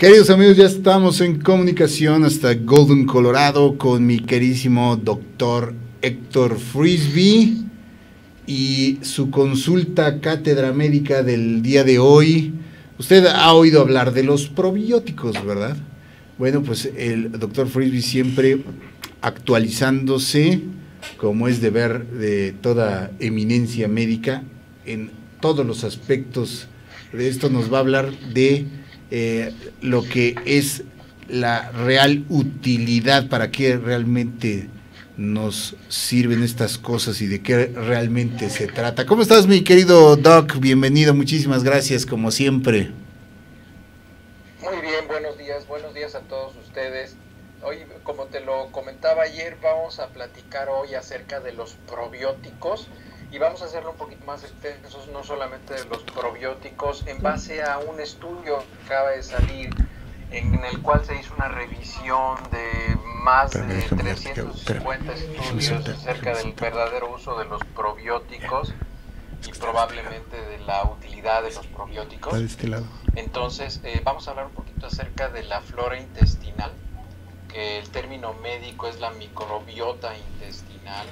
Queridos amigos, ya estamos en comunicación hasta Golden, Colorado, con mi queridísimo doctor Héctor Frisby y su consulta cátedra médica del día de hoy. Usted ha oído hablar de los probióticos, ¿verdad? Bueno, pues el doctor Frisby siempre actualizándose, como es deber de toda eminencia médica, en todos los aspectos de esto. Nos va a hablar de lo que es la real utilidad, para qué realmente nos sirven estas cosas y de qué realmente se trata. ¿Cómo estás, mi querido Doc? Bienvenido, muchísimas gracias, como siempre. Muy bien, buenos días a todos ustedes. Hoy, como te lo comentaba ayer, vamos a platicar hoy acerca de los probióticos y vamos a hacerlo un poquito más extensos, no solamente de los probióticos, en base a un estudio que acaba de salir, en el cual se hizo una revisión de más de 350 estudios acerca del verdadero uso de los probióticos y probablemente de la utilidad de los probióticos. Entonces, vamos a hablar un poquito acerca de la flora intestinal, que el término médico es la microbiota intestinal,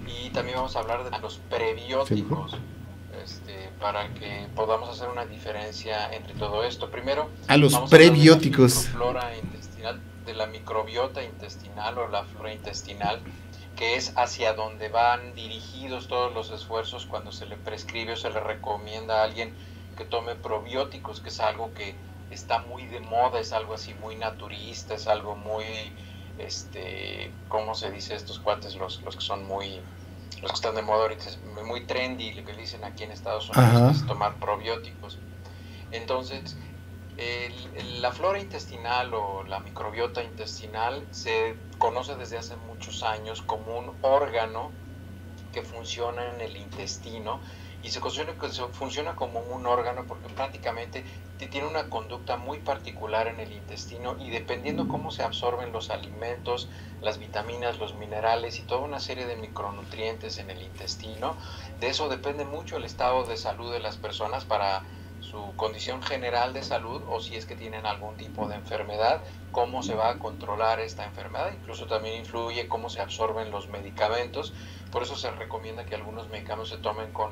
y también vamos a hablar de los prebióticos, para que podamos hacer una diferencia entre todo esto. Primero, a los prebióticos. De la flora intestinal, de la microbiota intestinal o la flora intestinal, que es hacia donde van dirigidos todos los esfuerzos cuando se le prescribe o se le recomienda a alguien que tome probióticos, que es algo que está muy de moda, es algo así muy naturista, es algo muy, ¿cómo se dice estos cuates? Los que son los que están de moda ahorita, es muy trendy, lo que dicen aquí en Estados Unidos, es tomar probióticos. Entonces, la flora intestinal o la microbiota intestinal se conoce desde hace muchos años como un órgano que funciona en el intestino, y se funciona como un órgano porque prácticamente tiene una conducta muy particular en el intestino, y dependiendo cómo se absorben los alimentos, las vitaminas, los minerales y toda una serie de micronutrientes en el intestino, de eso depende mucho el estado de salud de las personas para su condición general de salud, o si es que tienen algún tipo de enfermedad, cómo se va a controlar esta enfermedad. Incluso también influye cómo se absorben los medicamentos. Por eso se recomienda que algunos medicamentos se tomen con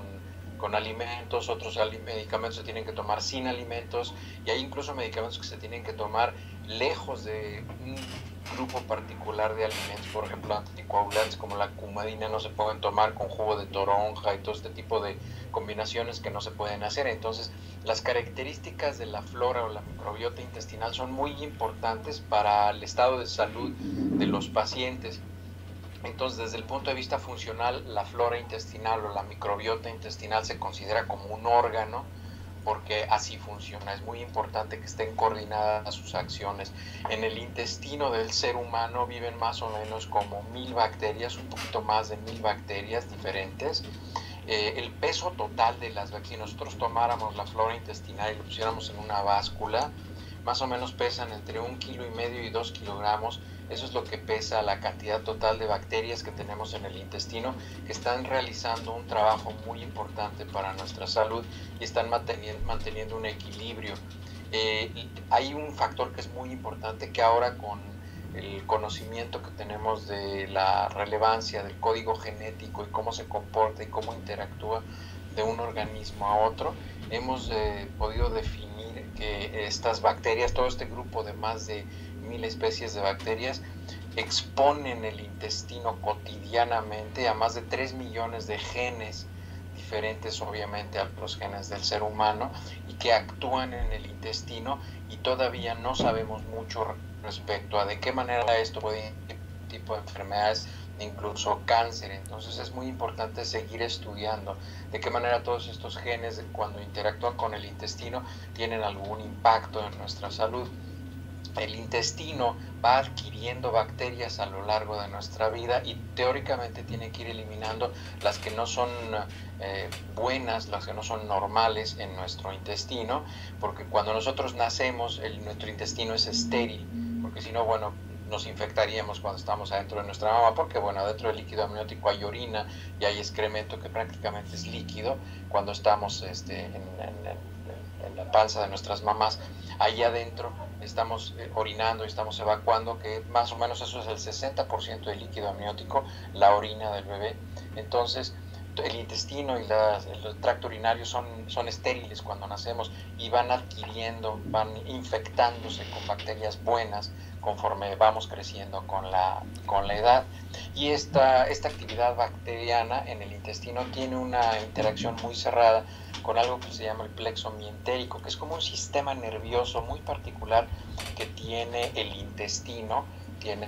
alimentos, otros medicamentos se tienen que tomar sin alimentos, y hay incluso medicamentos que se tienen que tomar lejos de un grupo particular de alimentos. Por ejemplo, anticoagulantes como la cumadina no se pueden tomar con jugo de toronja, y todo este tipo de combinaciones que no se pueden hacer. Entonces, las características de la flora o la microbiota intestinal son muy importantes para el estado de salud de los pacientes. Entonces, desde el punto de vista funcional, la flora intestinal o la microbiota intestinal se considera como un órgano, porque así funciona. Es muy importante que estén coordinadas sus acciones. En el intestino del ser humano viven más o menos como 1000 bacterias, un poquito más de 1000 bacterias diferentes. El peso total de las bacterias, si nosotros tomáramos la flora intestinal y lo pusiéramos en una báscula, más o menos pesan entre 1,5 kilos y 2 kilogramos. Eso es lo que pesa la cantidad total de bacterias que tenemos en el intestino, que están realizando un trabajo muy importante para nuestra salud y están manteniendo un equilibrio. Hay un factor que es muy importante, que ahora con el conocimiento que tenemos de la relevancia del código genético y cómo se comporta y cómo interactúa de un organismo a otro, hemos podido definir que estas bacterias, todo este grupo de más de 1000 especies de bacterias, exponen el intestino cotidianamente a más de 3 millones de genes diferentes, obviamente a los genes del ser humano, y que actúan en el intestino, y todavía no sabemos mucho respecto a de qué manera esto puede tipo de enfermedades, incluso cáncer. Entonces es muy importante seguir estudiando de qué manera todos estos genes, cuando interactúan con el intestino, tienen algún impacto en nuestra salud. El intestino va adquiriendo bacterias a lo largo de nuestra vida, y teóricamente tiene que ir eliminando las que no son buenas, las que no son normales en nuestro intestino, porque cuando nosotros nacemos nuestro intestino es estéril, porque si no, bueno, nos infectaríamos cuando estamos adentro de nuestra mama, porque bueno, dentro del líquido amniótico hay orina y hay excremento que prácticamente es líquido cuando estamos en la panza de nuestras mamás. ahí adentro estamos orinando y estamos evacuando, que más o menos eso es el 60% del líquido amniótico, la orina del bebé. Entonces, el intestino y el tracto urinario son estériles cuando nacemos y van adquiriendo, van infectándose con bacterias buenas conforme vamos creciendo con la edad. Y esta actividad bacteriana en el intestino tiene una interacción muy cerrada con algo que se llama el plexo mientérico, que es como un sistema nervioso muy particular que tiene el intestino, tiene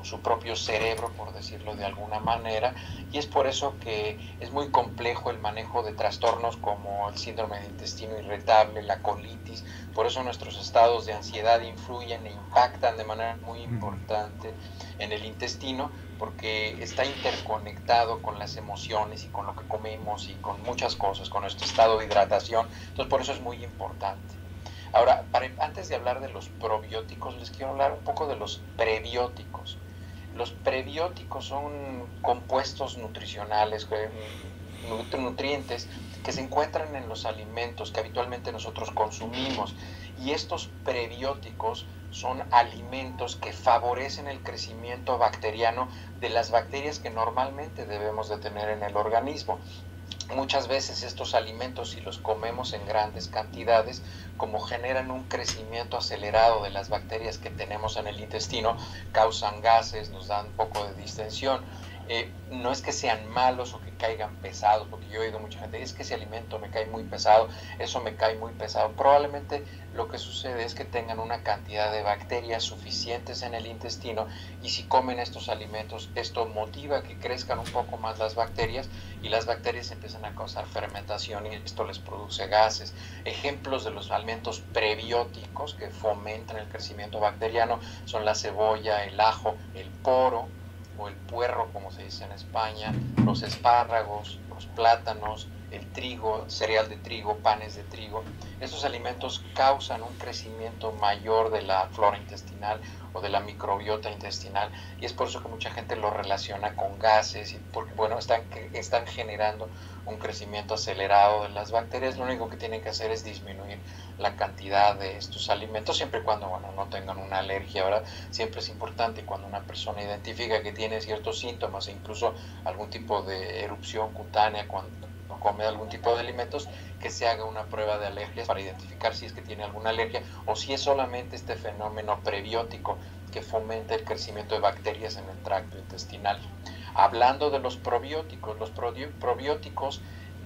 su propio cerebro, por decirlo de alguna manera, y es por eso que es muy complejo el manejo de trastornos como el síndrome de intestino irritable, la colitis. Por eso nuestros estados de ansiedad influyen e impactan de manera muy importante en el intestino, porque está interconectado con las emociones y con lo que comemos y con muchas cosas, con nuestro estado de hidratación. Entonces por eso es muy importante. Ahora, antes de hablar de los probióticos, les quiero hablar un poco de los prebióticos. Los prebióticos son compuestos nutricionales, nutrientes que se encuentran en los alimentos que habitualmente nosotros consumimos, y estos prebióticos son alimentos que favorecen el crecimiento bacteriano de las bacterias que normalmente debemos de tener en el organismo. Muchas veces estos alimentos, si los comemos en grandes cantidades, como generan un crecimiento acelerado de las bacterias que tenemos en el intestino, causan gases, nos dan un poco de distensión. No es que sean malos o que caigan pesados, porque yo he oído mucha gente, es que ese alimento me cae muy pesado, eso me cae muy pesado. Probablemente lo que sucede es que tengan una cantidad de bacterias suficientes en el intestino, y si comen estos alimentos, esto motiva que crezcan un poco más las bacterias, y las bacterias empiezan a causar fermentación y esto les produce gases. Ejemplos de los alimentos prebióticos que fomentan el crecimiento bacteriano son la cebolla, el ajo, el poro, o el puerro, como se dice en España, los espárragos, los plátanos, el trigo, cereal de trigo, panes de trigo. Estos alimentos causan un crecimiento mayor de la flora intestinal o de la microbiota intestinal, y es por eso que mucha gente lo relaciona con gases, y porque bueno, están generando un crecimiento acelerado de las bacterias. Lo único que tienen que hacer es disminuir la cantidad de estos alimentos, siempre y cuando bueno, no tengan una alergia, ¿verdad? Siempre es importante cuando una persona identifica que tiene ciertos síntomas e incluso algún tipo de erupción cutánea cuando come algún tipo de alimentos, que se haga una prueba de alergias para identificar si es que tiene alguna alergia o si es solamente este fenómeno prebiótico que fomenta el crecimiento de bacterias en el tracto intestinal. Hablando de los probióticos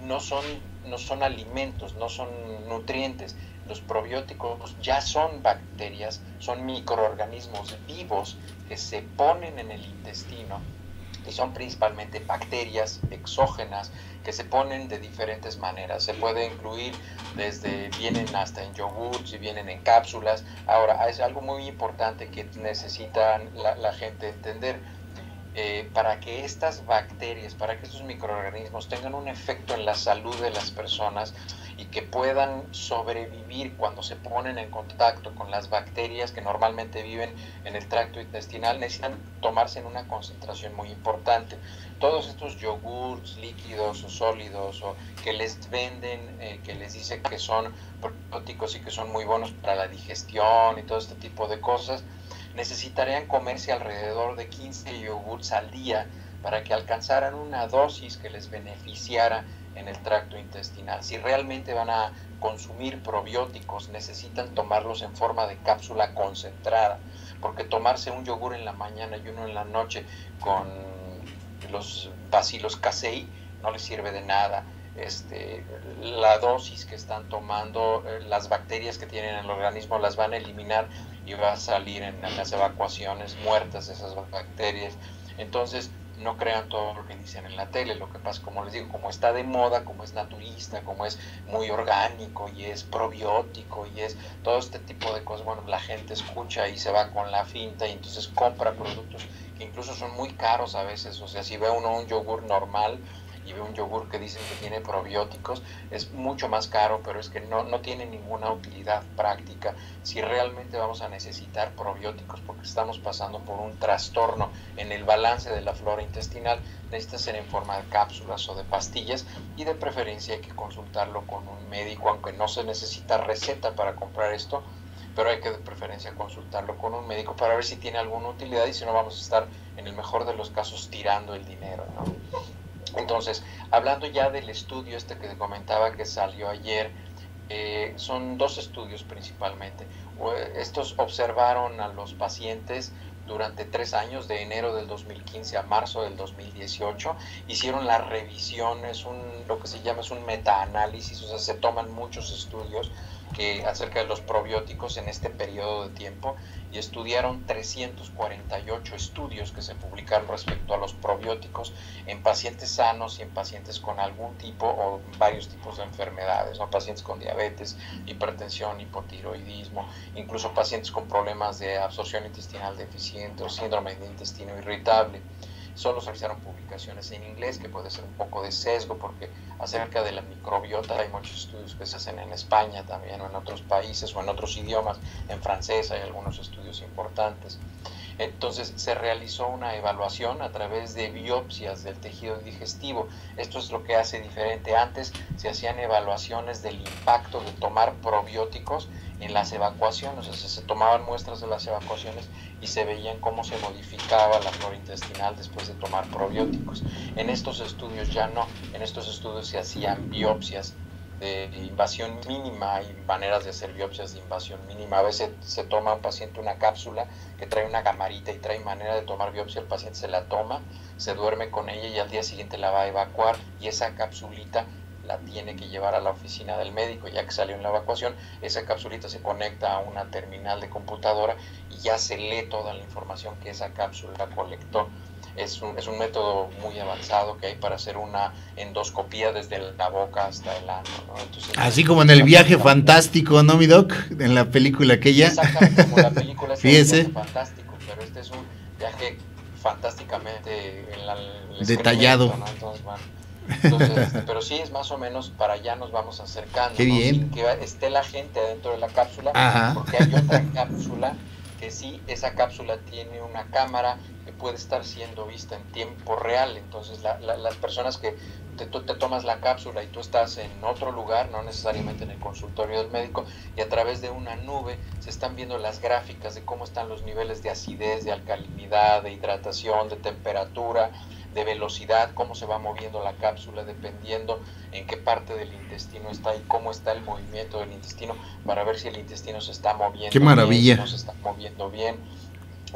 no son alimentos, no son nutrientes. Los probióticos ya son bacterias, son microorganismos vivos que se ponen en el intestino, y son principalmente bacterias exógenas que se ponen de diferentes maneras. Se puede incluir vienen hasta en yogurts y vienen en cápsulas. Ahora, es algo muy importante que necesitan la gente entender. Para que estas bacterias, para que estos microorganismos tengan un efecto en la salud de las personas y que puedan sobrevivir cuando se ponen en contacto con las bacterias que normalmente viven en el tracto intestinal, necesitan tomarse en una concentración muy importante. Todos estos yogurts líquidos o sólidos o que les venden, que les dicen que son probióticos y que son muy buenos para la digestión y todo este tipo de cosas, necesitarían comerse alrededor de 15 yogurts al día para que alcanzaran una dosis que les beneficiara en el tracto intestinal. Si realmente van a consumir probióticos, necesitan tomarlos en forma de cápsula concentrada, porque tomarse un yogur en la mañana y uno en la noche con los Bacillus casei no les sirve de nada. La dosis que están tomando, las bacterias que tienen en el organismo las van a eliminar y va a salir en las evacuaciones muertas de esas bacterias. Entonces, no crean todo lo que dicen en la tele. Lo que pasa, como les digo, como está de moda, como es naturista, como es muy orgánico y es probiótico y es todo este tipo de cosas, bueno, la gente escucha y se va con la finta y entonces compra productos que incluso son muy caros a veces. O sea, si ve uno un yogur normal y ve un yogur que dicen que tiene probióticos, es mucho más caro, pero es que no tiene ninguna utilidad práctica si realmente vamos a necesitar probióticos, porque estamos pasando por un trastorno en el balance de la flora intestinal. Necesita ser en forma de cápsulas o de pastillas, y de preferencia hay que consultarlo con un médico, aunque no se necesita receta para comprar esto, pero hay que de preferencia consultarlo con un médico para ver si tiene alguna utilidad, y si no vamos a estar en el mejor de los casos tirando el dinero, ¿no? Entonces, hablando ya del estudio que te comentaba que salió ayer, son 2 estudios principalmente. Estos observaron a los pacientes durante 3 años, de enero del 2015 a marzo del 2018, hicieron la revisión, lo que se llama es un metaanálisis, o sea, se toman muchos estudios acerca de los probióticos en este periodo de tiempo, y estudiaron 348 estudios que se publicaron respecto a los probióticos en pacientes sanos y en pacientes con algún tipo o varios tipos de enfermedades, ¿no? Pacientes con diabetes, hipertensión, hipotiroidismo, incluso pacientes con problemas de absorción intestinal deficiente o síndrome de intestino irritable. Solo se realizaron publicaciones en inglés, que puede ser un poco de sesgo, porque acerca de la microbiota hay muchos estudios que se hacen en España también, o en otros países, o en otros idiomas. En francés hay algunos estudios importantes. Entonces se realizó una evaluación a través de biopsias del tejido digestivo. Esto es lo que hace diferente. Antes se hacían evaluaciones del impacto de tomar probióticos en las evacuaciones, o sea, se tomaban muestras de las evacuaciones y se veían cómo se modificaba la flora intestinal después de tomar probióticos. En estos estudios ya no, en estos estudios se hacían biopsias de invasión mínima. Hay maneras de hacer biopsias de invasión mínima. A veces se toma a un paciente una cápsula que trae una camarita y trae manera de tomar biopsia, el paciente se la toma, se duerme con ella y al día siguiente la va a evacuar, y esa capsulita la tiene que llevar a la oficina del médico. Ya que salió en la evacuación, esa capsulita se conecta a una terminal de computadora y ya se lee toda la información que esa cápsula colectó. Es un método muy avanzado que hay para hacer una endoscopía desde la boca hasta el ano, ¿no? Entonces, así como en el viaje fantástico, ¿no, mi doc? En la película aquella. Exactamente, como la película es un Fíjese. viaje fantástico, pero este es un viaje fantásticamente detallado, ¿no? Entonces, pero sí, es más o menos para allá nos vamos acercando. Qué bien. Sin que esté la gente dentro de la cápsula. Ajá. Porque hay otra cápsula que sí, esa cápsula tiene una cámara que puede estar siendo vista en tiempo real. Entonces las personas que te tomas la cápsula y tú estás en otro lugar, no necesariamente en el consultorio del médico, y a través de una nube se están viendo las gráficas de cómo están los niveles de acidez, de alcalinidad, de hidratación, de temperatura, de velocidad, cómo se va moviendo la cápsula dependiendo en qué parte del intestino está y cómo está el movimiento del intestino, para ver si el intestino se está moviendo. ¡Qué maravilla! Bien, si no se está moviendo bien.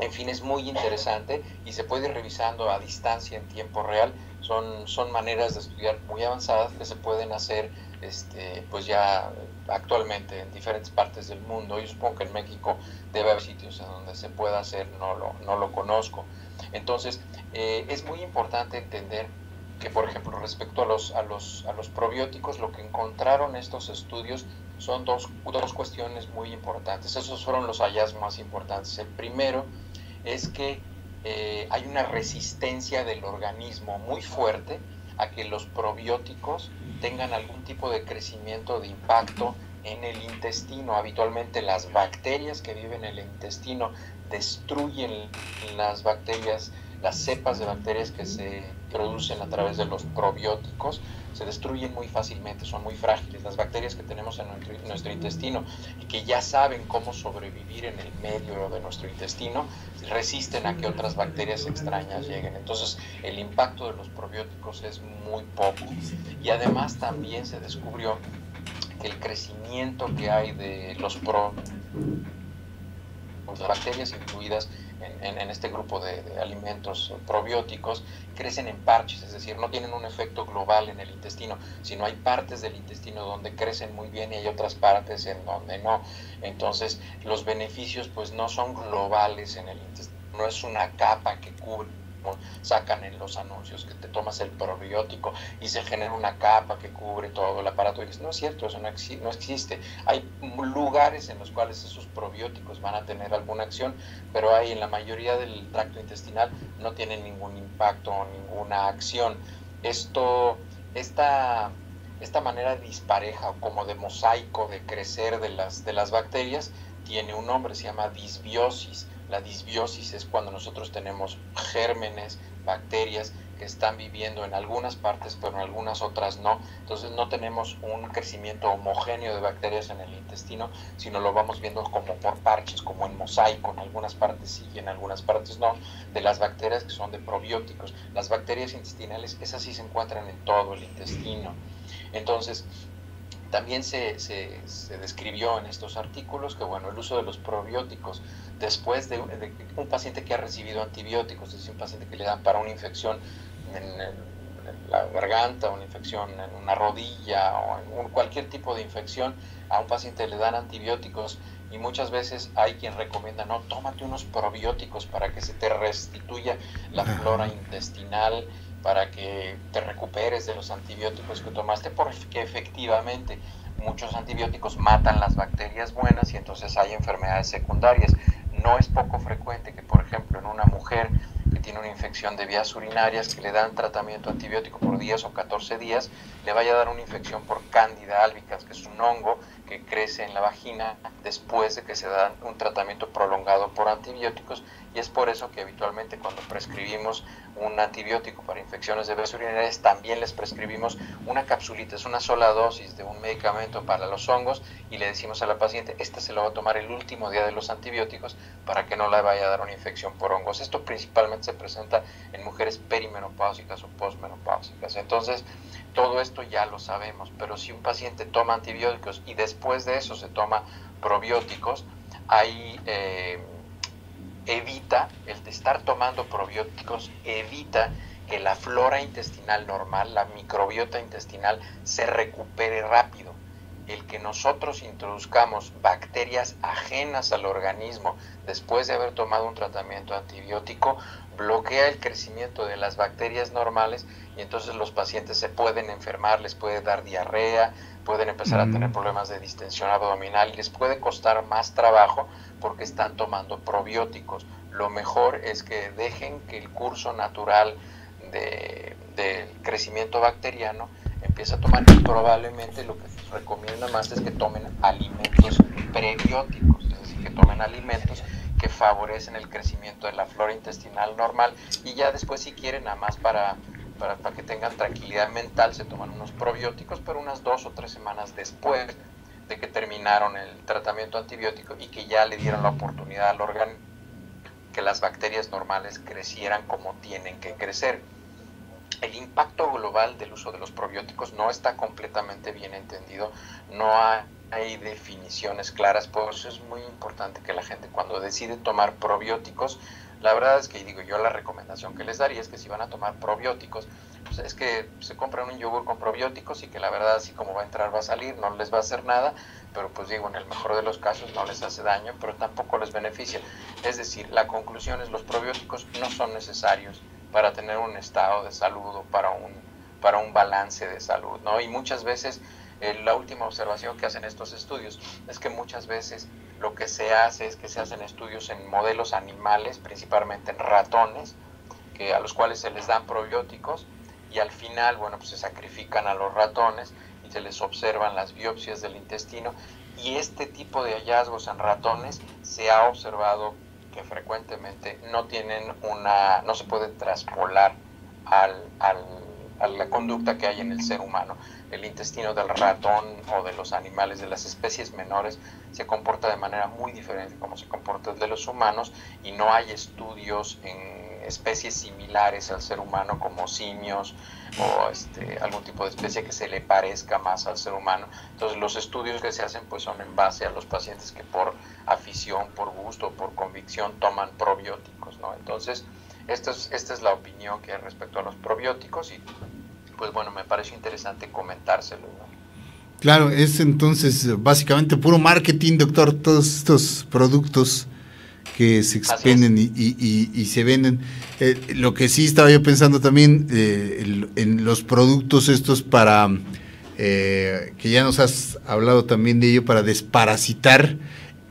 En fin, es muy interesante y se puede ir revisando a distancia en tiempo real. Son maneras de estudiar muy avanzadas que se pueden hacer pues ya actualmente en diferentes partes del mundo. Yo supongo que en México debe haber sitios en donde se pueda hacer, no lo conozco. Entonces, es muy importante entender que, por ejemplo, respecto a los probióticos, lo que encontraron estos estudios son dos cuestiones muy importantes. Esos fueron los hallazgos más importantes. El primero es que hay una resistencia del organismo muy fuerte a que los probióticos tengan algún tipo de crecimiento, de impacto en el intestino. Habitualmente las bacterias que viven en el intestino destruyen las bacterias, las cepas de bacterias que se producen a través de los probióticos, se destruyen muy fácilmente, son muy frágiles. Las bacterias que tenemos en nuestro intestino y que ya saben cómo sobrevivir en el medio de nuestro intestino, resisten a que otras bacterias extrañas lleguen. Entonces el impacto de los probióticos es muy poco, y además también se descubrió que el crecimiento que hay de las bacterias incluidas en este grupo de alimentos probióticos crecen en parches, es decir, no tienen un efecto global en el intestino, sino hay partes del intestino donde crecen muy bien y hay otras partes en donde no. Entonces los beneficios pues no son globales en el intestino, no es una capa que cubre, sacan en los anuncios que te tomas el probiótico y se genera una capa que cubre todo el aparato, y dices, no es cierto, eso no existe. Hay lugares en los cuales esos probióticos van a tener alguna acción, pero hay en la mayoría del tracto intestinal no tienen ningún impacto o ninguna acción. esta manera dispareja o como de mosaico de crecer de las bacterias tiene un nombre, se llama disbiosis. La disbiosis es cuando nosotros tenemos gérmenes, bacterias que están viviendo en algunas partes, pero en algunas otras no. Entonces no tenemos un crecimiento homogéneo de bacterias en el intestino, sino lo vamos viendo como por parches, como en mosaico. En algunas partes sí y en algunas partes no. De las bacterias que son de probióticos. Las bacterias intestinales, esas sí se encuentran en todo el intestino. Entonces, también se describió en estos artículos que, bueno, el uso de los probióticos después de un paciente que ha recibido antibióticos, es decir, un paciente que le dan para una infección en la garganta, una infección en una rodilla o en cualquier tipo de infección, a un paciente le dan antibióticos y muchas veces hay quien recomienda, no, tómate unos probióticos para que se te restituya la flora intestinal, para que te recuperes de los antibióticos que tomaste, porque efectivamente muchos antibióticos matan las bacterias buenas y entonces hay enfermedades secundarias. No es poco frecuente que, por ejemplo, en una mujer que tiene una infección de vías urinarias, que le dan tratamiento antibiótico por 10 o 14 días, le vaya a dar una infección por Candida albicans, que es un hongo que crece en la vagina después de que se da un tratamiento prolongado por antibióticos, y es por eso que habitualmente cuando prescribimos un antibiótico para infecciones de vías urinarias también les prescribimos una capsulita, es una sola dosis de un medicamento para los hongos, y le decimos a la paciente, esta se lo va a tomar el último día de los antibióticos para que no le vaya a dar una infección por hongos. Esto principalmente se presenta en mujeres perimenopáusicas o posmenopáusicas. Entonces, todo esto ya lo sabemos, pero si un paciente toma antibióticos y después de eso se toma probióticos, ahí evita, el de estar tomando probióticos, evita que la flora intestinal normal, la microbiota intestinal, se recupere rápido. El que nosotros introduzcamos bacterias ajenas al organismo después de haber tomado un tratamiento antibiótico bloquea el crecimiento de las bacterias normales y entonces los pacientes se pueden enfermar, les puede dar diarrea, pueden empezar a tener problemas de distensión abdominal y les puede costar más trabajo porque están tomando probióticos. Lo mejor es que dejen que el curso natural del crecimiento bacteriano empiece a tomar, y probablemente lo que se recomienda más es que tomen alimentos prebióticos, es decir, que tomen alimentos que favorecen el crecimiento de la flora intestinal normal, y ya después si quieren nada más para que tengan tranquilidad mental se toman unos probióticos, pero unas 2 o 3 semanas después de que terminaron el tratamiento antibiótico y que ya le dieron la oportunidad al organismo que las bacterias normales crecieran como tienen que crecer. El impacto global del uso de los probióticos no está completamente bien entendido, no hay definiciones claras, por eso es muy importante que la gente cuando decide tomar probióticos, la verdad es que digo yo la recomendación que les daría es que si van a tomar probióticos, pues es que se compran un yogur con probióticos y que la verdad así como va a entrar va a salir, no les va a hacer nada, pero pues digo en el mejor de los casos no les hace daño, pero tampoco les beneficia. Es decir, la conclusión es los probióticos no son necesarios para tener un estado de salud o para un balance de salud, ¿no? Y muchas veces la última observación que hacen estos estudios es que muchas veces lo que se hace es que se hacen estudios en modelos animales, principalmente en ratones, a los cuales se les dan probióticos y al final, bueno, pues se sacrifican a los ratones y se les observan las biopsias del intestino, y este tipo de hallazgos en ratones se ha observado que frecuentemente no se puede traspolar a la conducta que hay en el ser humano. El intestino del ratón o de los animales de las especies menores se comporta de manera muy diferente como se comporta el de los humanos, y no hay estudios en especies similares al ser humano como simios o algún tipo de especie que se le parezca más al ser humano. Entonces los estudios que se hacen pues son en base a los pacientes que por afición, por gusto, por convicción toman probióticos, ¿no? Entonces esta es la opinión que hay respecto a los probióticos, y pues bueno, me pareció interesante comentárselo, ¿no? Claro, es entonces básicamente puro marketing, doctor, todos estos productos que se expenden y se venden. Lo que sí estaba yo pensando también en los productos estos para, que ya nos has hablado también de ello, para desparasitar,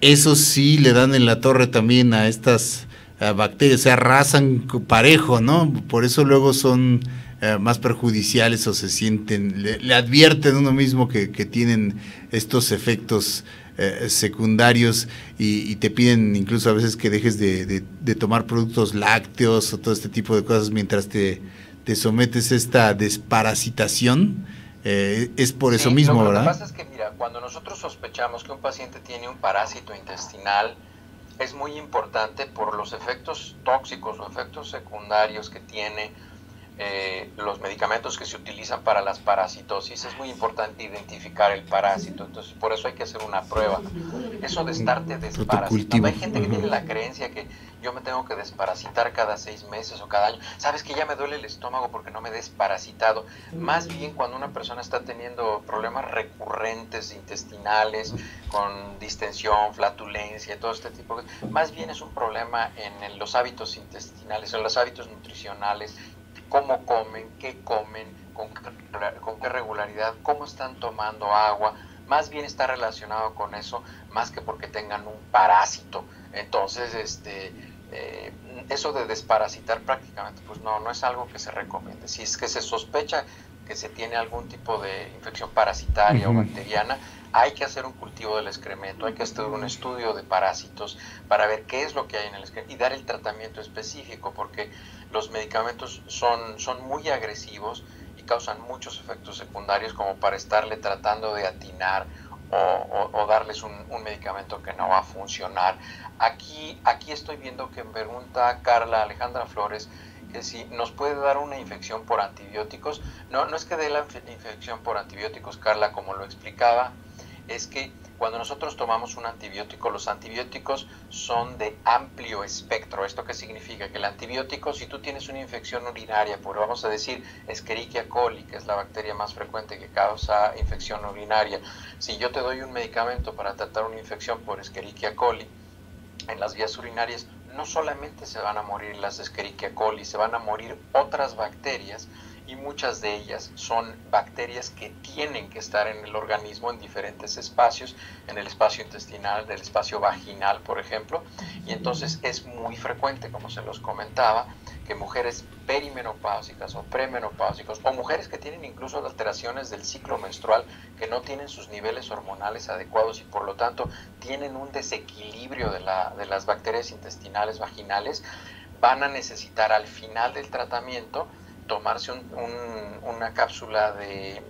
esos sí le dan en la torre también a estas bacterias, se arrasan parejo, ¿no? Por eso luego son más perjudiciales o se sienten, le advierten a uno mismo que tienen estos efectos secundarios y te piden incluso a veces que dejes de tomar productos lácteos o todo este tipo de cosas mientras te sometes a esta desparasitación, es por eso mismo, ¿verdad? Lo que pasa es que, mira, cuando nosotros sospechamos que un paciente tiene un parásito intestinal, es muy importante por los efectos tóxicos o efectos secundarios que tiene los medicamentos que se utilizan para las parasitosis. Es muy importante identificar el parásito, entonces por eso hay que hacer una prueba. Eso de estarte desparasitando, hay gente que tiene la creencia que yo me tengo que desparasitar cada 6 meses o cada año. Sabes que ya me duele el estómago porque no me he desparasitado. Más bien cuando una persona está teniendo problemas recurrentes intestinales, con distensión, flatulencia, todo este tipo de cosas, más bien es un problema en los hábitos intestinales, en los hábitos nutricionales, cómo comen, qué comen, con qué regularidad, cómo están tomando agua. Más bien está relacionado con eso, más que porque tengan un parásito. Entonces, eso de desparasitar prácticamente, pues no es algo que se recomiende. Si es que se sospecha que se tiene algún tipo de infección parasitaria o bacteriana, hay que hacer un cultivo del excremento, hay que hacer un estudio de parásitos para ver qué es lo que hay en el excremento y dar el tratamiento específico, porque los medicamentos son muy agresivos y causan muchos efectos secundarios como para estarle tratando de atinar o darles un medicamento que no va a funcionar. Aquí estoy viendo que pregunta Carla Alejandra Flores que si nos puede dar una infección por antibióticos. No es que dé la infección por antibióticos, Carla, como lo explicaba, es que cuando nosotros tomamos un antibiótico, los antibióticos son de amplio espectro. ¿Esto qué significa? Que el antibiótico, si tú tienes una infección urinaria, por vamos a decir Escherichia coli, que es la bacteria más frecuente que causa infección urinaria, si yo te doy un medicamento para tratar una infección por Escherichia coli, en las vías urinarias no solamente se van a morir las Escherichia coli, se van a morir otras bacterias, y muchas de ellas son bacterias que tienen que estar en el organismo en diferentes espacios, en el espacio intestinal, en el espacio vaginal, por ejemplo, y entonces es muy frecuente, como se los comentaba, que mujeres perimenopáusicas o premenopáusicas, o mujeres que tienen incluso alteraciones del ciclo menstrual, que no tienen sus niveles hormonales adecuados y por lo tanto tienen un desequilibrio de las bacterias intestinales vaginales, van a necesitar al final del tratamiento tomarse una cápsula de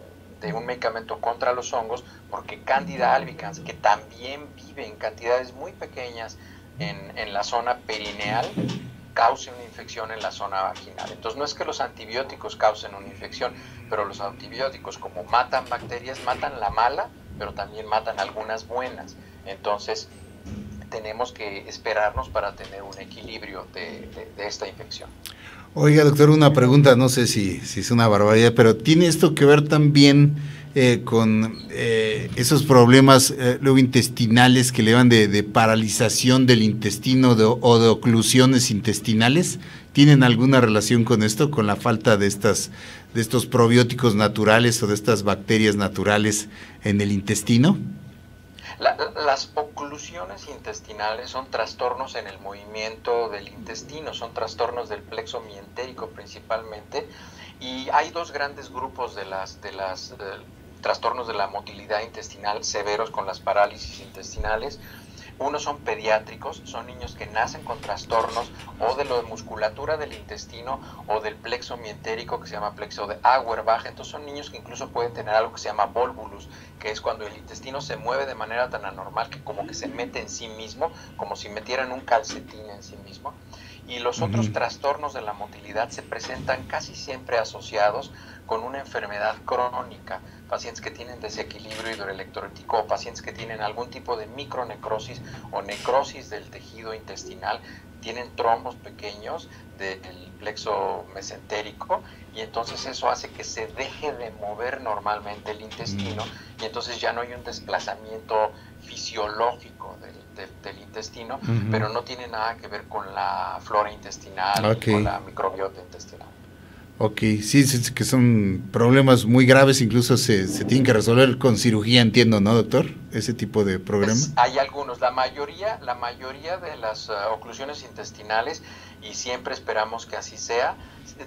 un medicamento contra los hongos, porque Candida albicans, que también vive en cantidades muy pequeñas en la zona perineal, cause una infección en la zona vaginal. Entonces no es que los antibióticos causen una infección, pero los antibióticos, como matan bacterias, matan la mala, pero también matan algunas buenas. Entonces tenemos que esperarnos para tener un equilibrio de esta infección. Oiga, doctor, una pregunta, no sé si es una barbaridad, pero ¿tiene esto que ver también con esos problemas luego intestinales que le van de paralización del intestino o de oclusiones intestinales? ¿Tienen alguna relación con esto, con la falta de estos probióticos naturales o de estas bacterias naturales en el intestino? Las oclusiones intestinales son trastornos en el movimiento del intestino, son trastornos del plexo mientérico principalmente, y hay dos grandes grupos de las trastornos de la motilidad intestinal severos con las parálisis intestinales. Unos son pediátricos, son niños que nacen con trastornos o de la musculatura del intestino o del plexo mientérico, que se llama plexo de Auerbach. Entonces son niños que incluso pueden tener algo que se llama volvulus, que es cuando el intestino se mueve de manera tan anormal que como que se mete en sí mismo, como si metieran un calcetín en sí mismo. Y los otros trastornos de la motilidad se presentan casi siempre asociados con una enfermedad crónica, pacientes que tienen desequilibrio hidroelectrólico, o pacientes que tienen algún tipo de micronecrosis o necrosis del tejido intestinal, tienen trombos pequeños del plexo mesentérico, y entonces eso hace que se deje de mover normalmente el intestino, y entonces ya no hay un desplazamiento fisiológico del intestino, pero no tiene nada que ver con la flora intestinal, con la microbiota intestinal. Ok, sí, sí, que son problemas muy graves, incluso se tienen que resolver con cirugía, entiendo, ¿no, doctor? Ese tipo de problema. Pues hay algunos, la mayoría de las oclusiones intestinales, y siempre esperamos que así sea,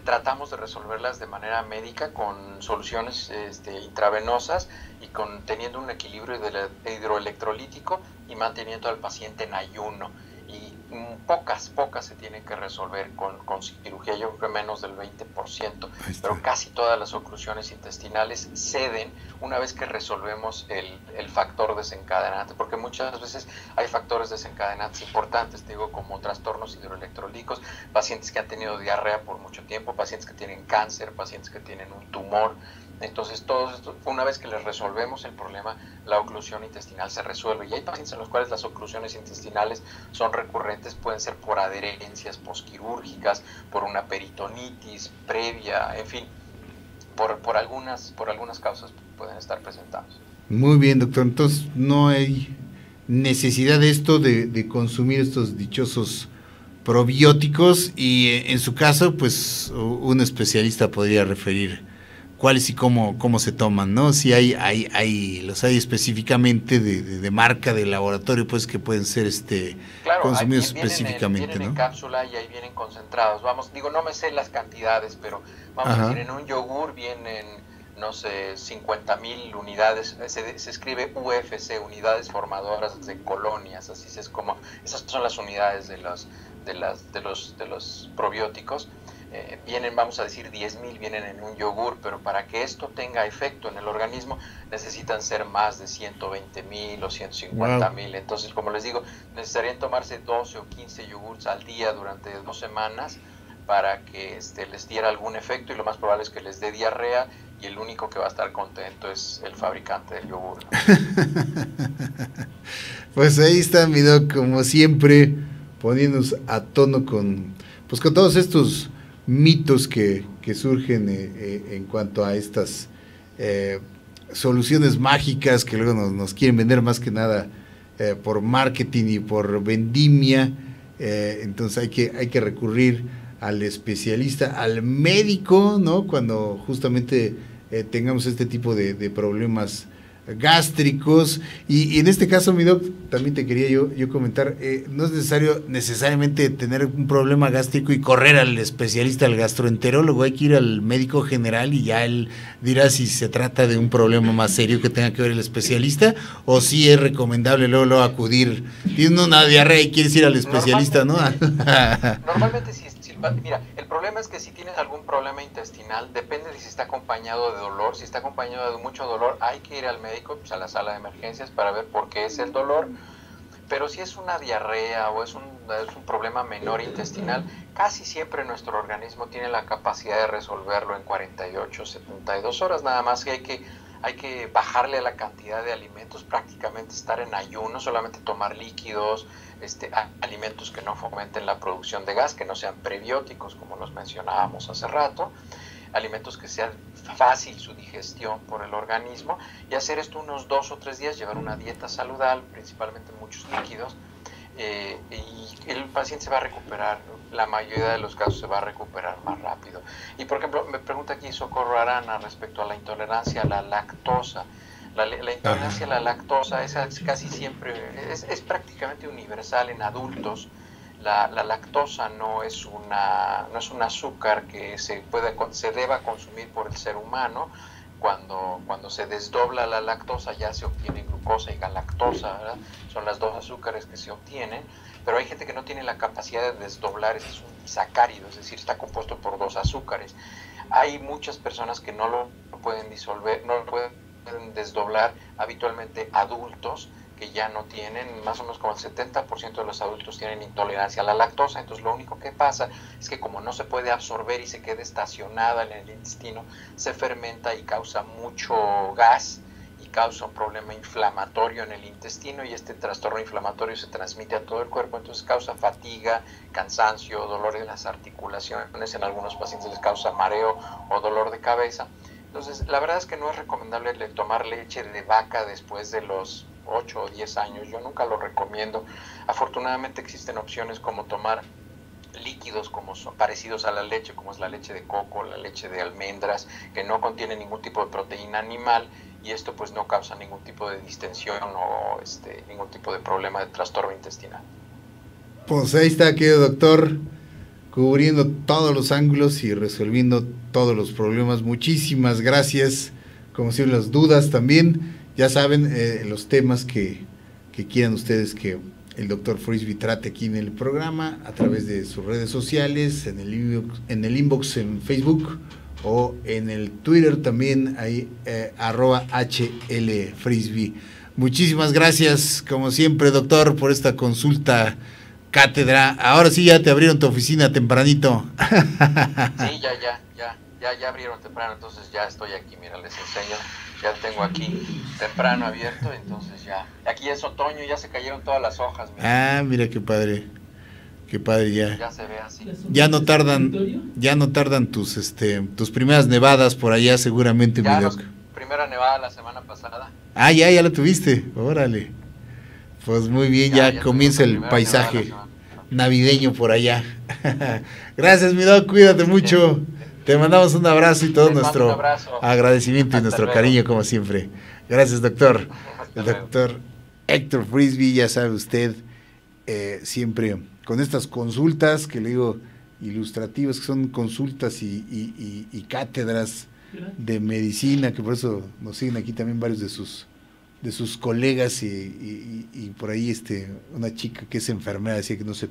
tratamos de resolverlas de manera médica con soluciones intravenosas y teniendo un equilibrio hidroelectrolítico y manteniendo al paciente en ayuno. Y pocas se tienen que resolver con cirugía, yo creo que menos del 20%, pero casi todas las oclusiones intestinales ceden una vez que resolvemos el factor desencadenante, porque muchas veces hay factores desencadenantes importantes, te digo, como trastornos hidroelectrolíticos, pacientes que han tenido diarrea por mucho tiempo, pacientes que tienen cáncer, pacientes que tienen un tumor. Entonces, todos estos, una vez que les resolvemos el problema, la oclusión intestinal se resuelve. Y hay pacientes en los cuales las oclusiones intestinales son recurrentes, pueden ser por adherencias posquirúrgicas, por una peritonitis previa, en fin, por algunas causas pueden estar presentados. Muy bien, doctor. Entonces, no hay necesidad de esto de consumir estos dichosos probióticos y en su caso, pues un especialista podría referir cuáles y cómo se toman, ¿no? Si los hay específicamente de marca, de laboratorio, pues que pueden ser claro, consumidos específicamente, vienen ¿no? en cápsula y ahí vienen concentrados. Vamos, digo, no me sé las cantidades, pero vamos Ajá. a decir, en un yogur vienen, no sé, 50,000 unidades, se escribe UFC, unidades formadoras de colonias, así es como, esas son las unidades de los probióticos. Vienen, vamos a decir, 10,000 vienen en un yogur, pero para que esto tenga efecto en el organismo necesitan ser más de 120,000 o 150,000. Wow. Entonces, como les digo, necesitarían tomarse 12 o 15 yogurts al día durante 2 semanas para que les diera algún efecto, y lo más probable es que les dé diarrea, y el único que va a estar contento es el fabricante del yogur, ¿no? Pues ahí está mi doc, como siempre, poniéndonos a tono con todos estos mitos que surgen en cuanto a estas soluciones mágicas que luego nos quieren vender, más que nada por marketing y por vendimia. Entonces hay que recurrir al especialista, al médico, ¿no? Cuando justamente tengamos este tipo de problemas gástricos. Y en este caso, mi doc, también te quería yo comentar, no es necesariamente tener un problema gástrico y correr al especialista, al gastroenterólogo. Hay que ir al médico general y ya él dirá si se trata de un problema más serio que tenga que ver el especialista, o si es recomendable luego acudir. Tienes una diarrea y quieres ir al especialista, Normalmente sí. Mira, el problema es que si tienes algún problema intestinal, depende de si está acompañado de dolor. Si está acompañado de mucho dolor, hay que ir al médico, pues a la sala de emergencias, para ver por qué es el dolor. Pero si es una diarrea o es un problema menor intestinal, casi siempre nuestro organismo tiene la capacidad de resolverlo en 48, 72 horas. Nada más que hay que bajarle a la cantidad de alimentos, prácticamente estar en ayuno, solamente tomar líquidos, alimentos que no fomenten la producción de gas, que no sean prebióticos, como los mencionábamos hace rato, alimentos que sean fácil su digestión por el organismo, y hacer esto unos 2 o 3 días, llevar una dieta saludable, principalmente muchos líquidos, y el paciente se va a recuperar. La mayoría de los casos se va a recuperar más rápido. Y por ejemplo, me pregunta aquí Socorro Arana respecto a la intolerancia a la lactosa. La intolerancia a la lactosa es casi siempre, es prácticamente universal en adultos. La lactosa no es un azúcar que se deba consumir por el ser humano. Cuando se desdobla la lactosa ya se obtiene glucosa y galactosa, ¿verdad? Son las dos azúcares que se obtienen, pero hay gente que no tiene la capacidad de desdoblar, es un disacárido, es decir, está compuesto por 2 azúcares. Hay muchas personas que no lo pueden disolver, no lo pueden desdoblar, habitualmente adultos que ya no tienen, más o menos como el 70% de los adultos tienen intolerancia a la lactosa. Entonces lo único que pasa es que como no se puede absorber y se queda estacionada en el intestino, se fermenta y causa mucho gas y causa un problema inflamatorio en el intestino, y este trastorno inflamatorio se transmite a todo el cuerpo. Entonces causa fatiga, cansancio, dolor en las articulaciones, en algunos pacientes les causa mareo o dolor de cabeza. Entonces la verdad es que no es recomendable tomar leche de vaca después de los 8 o 10 años, yo nunca lo recomiendo. Afortunadamente existen opciones como tomar líquidos como son parecidos a la leche, como es la leche de coco, la leche de almendras, que no contiene ningún tipo de proteína animal, y esto pues no causa ningún tipo de distensión o ningún tipo de problema de trastorno intestinal. Pues ahí está, querido doctor, cubriendo todos los ángulos y resolviendo todos los problemas. Muchísimas gracias. Como siempre, las dudas también, ya saben, los temas que quieran ustedes que el doctor Frisby trate aquí en el programa, a través de sus redes sociales, en el inbox en Facebook o en el Twitter también, ahí @HLFrisby. Muchísimas gracias, como siempre, doctor, por esta consulta cátedra. Ahora sí ya te abrieron tu oficina tempranito. Sí, ya abrieron temprano, entonces ya estoy aquí, mira, les enseño, ya tengo aquí temprano abierto, entonces ya, aquí ya es otoño, ya se cayeron todas las hojas. Mira. Ah, mira qué padre ya. Ya se ve así. Ya no tardan tus primeras nevadas por allá seguramente, ya mi doc. Primera nevada la semana pasada. Ah, ya la tuviste, órale. Pues muy bien, ya comienza el paisaje navideño por allá. Gracias, mi doc, cuídate mucho. Te mandamos un abrazo y todo nuestro agradecimiento y nuestro cariño, como siempre. Gracias, doctor. El doctor Héctor Frisby, ya sabe usted, siempre con estas consultas que le digo ilustrativas, que son consultas y cátedras de medicina, que por eso nos siguen aquí también varios de sus colegas y por ahí una chica que es enfermera decía que no se